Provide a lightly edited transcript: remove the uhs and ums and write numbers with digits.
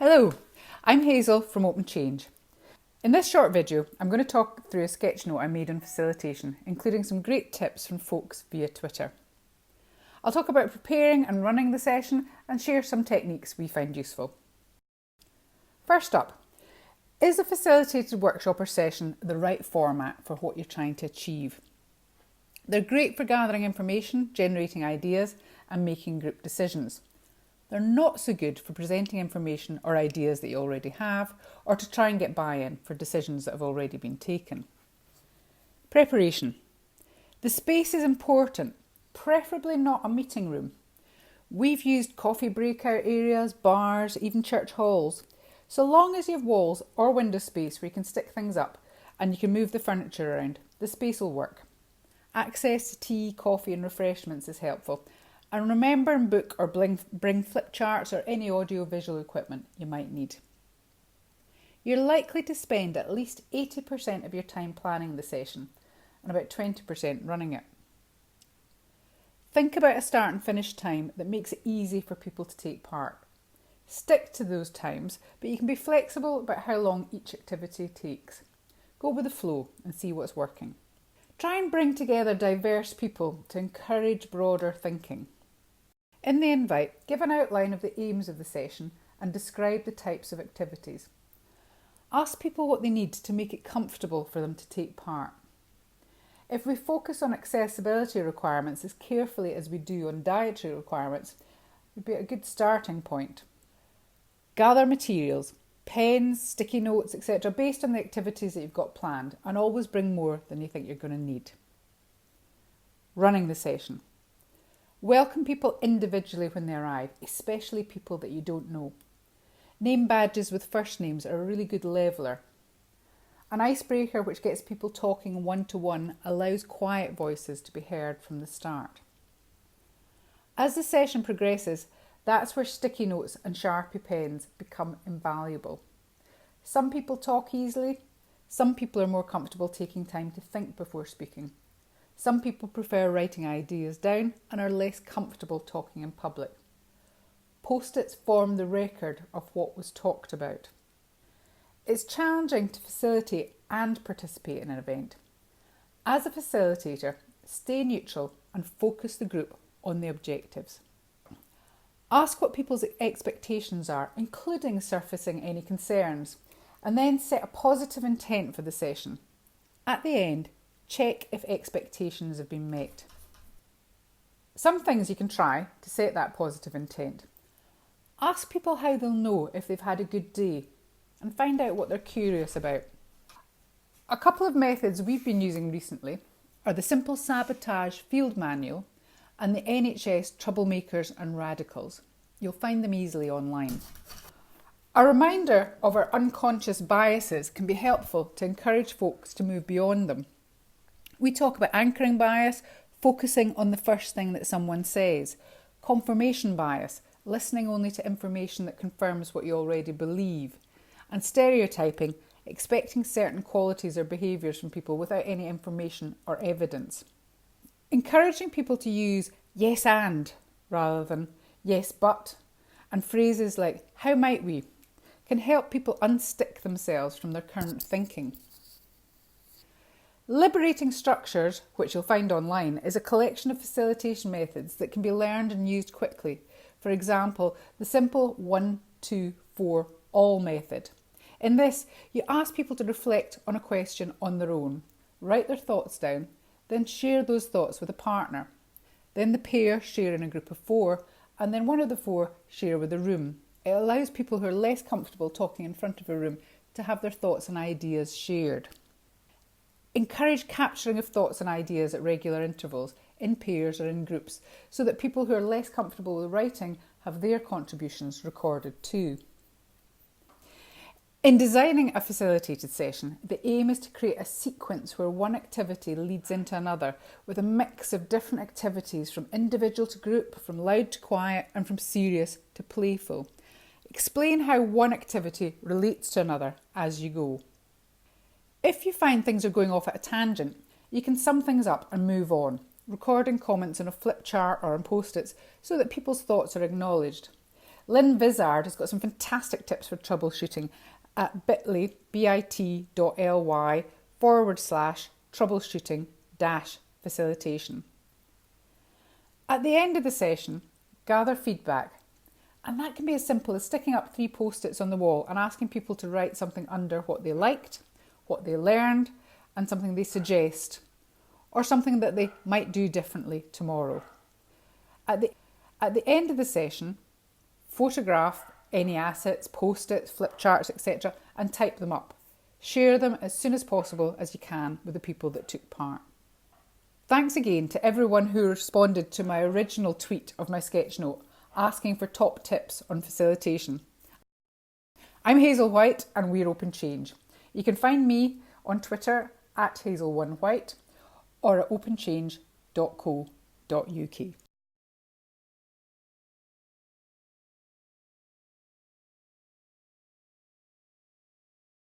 Hello, I'm Hazel from Open Change. In this short video, I'm going to talk through a sketch note I made on facilitation, including some great tips from folks via Twitter. I'll talk about preparing and running the session and share some techniques we find useful. First up, is a facilitated workshop or session the right format for what you're trying to achieve? They're great for gathering information, generating ideas, and making group decisions. They're not so good for presenting information or ideas that you already have, or to try and get buy-in for decisions that have already been taken. Preparation. The space is important, preferably not a meeting room. We've used coffee breakout areas, bars, even church halls. So long as you have walls or window space where you can stick things up and you can move the furniture around, the space will work. Access to tea, coffee and refreshments is helpful. And remember and book or bring flip charts or any audio-visual equipment you might need. You're likely to spend at least 80% of your time planning the session and about 20% running it. Think about a start and finish time that makes it easy for people to take part. Stick to those times, but you can be flexible about how long each activity takes. Go with the flow and see what's working. Try and bring together diverse people to encourage broader thinking. In the invite, give an outline of the aims of the session and describe the types of activities. Ask people what they need to make it comfortable for them to take part. If we focus on accessibility requirements as carefully as we do on dietary requirements, it would be a good starting point. Gather materials, pens, sticky notes, etc. based on the activities that you've got planned, and always bring more than you think you're going to need. Running the session. Welcome people individually when they arrive, especially people that you don't know. Name badges with first names are a really good leveller. An icebreaker which gets people talking one-to-one allows quiet voices to be heard from the start. As the session progresses, that's where sticky notes and Sharpie pens become invaluable. Some people talk easily, some people are more comfortable taking time to think before speaking. Some people prefer writing ideas down and are less comfortable talking in public. Post-its form the record of what was talked about. It's challenging to facilitate and participate in an event. As a facilitator, stay neutral and focus the group on the objectives. Ask what people's expectations are, including surfacing any concerns, and then set a positive intent for the session. At the end, check if expectations have been met. Some things you can try to set that positive intent. Ask people how they'll know if they've had a good day and find out what they're curious about. A couple of methods we've been using recently are the Simple Sabotage Field Manual and the NHS Troublemakers and Radicals. You'll find them easily online. A reminder of our unconscious biases can be helpful to encourage folks to move beyond them. We talk about anchoring bias, focusing on the first thing that someone says, confirmation bias, listening only to information that confirms what you already believe, and stereotyping, expecting certain qualities or behaviours from people without any information or evidence. Encouraging people to use yes and rather than yes but, and phrases like how might we, can help people unstick themselves from their current thinking. Liberating Structures, which you'll find online, is a collection of facilitation methods that can be learned and used quickly. For example, the simple 1, 2, 4, all method. In this, you ask people to reflect on a question on their own, write their thoughts down, then share those thoughts with a partner. Then the pair share in a group of 4, and then one of the 4 share with a room. It allows people who are less comfortable talking in front of a room to have their thoughts and ideas shared. Encourage capturing of thoughts and ideas at regular intervals, in pairs or in groups, so that people who are less comfortable with writing have their contributions recorded too. In designing a facilitated session, the aim is to create a sequence where one activity leads into another with a mix of different activities from individual to group, from loud to quiet, and from serious to playful. Explain how one activity relates to another as you go. If you find things are going off at a tangent, you can sum things up and move on, recording comments on a flip chart or on post-its so that people's thoughts are acknowledged. Lynn Vizard has got some fantastic tips for troubleshooting at bit.ly/troubleshooting-facilitation. At the end of the session, gather feedback, and that can be as simple as sticking up 3 post-its on the wall and asking people to write something under what they liked, what they learned, and something they suggest, or something that they might do differently tomorrow. At the end of the session, photograph any assets, post-its, flip charts, etc., and type them up. Share them as soon as possible as you can with the people that took part. Thanks again to everyone who responded to my original tweet of my sketchnote asking for top tips on facilitation. I'm Hazel White and we're Open Change. You can find me on Twitter @Hazel1White or at openchange.co.uk.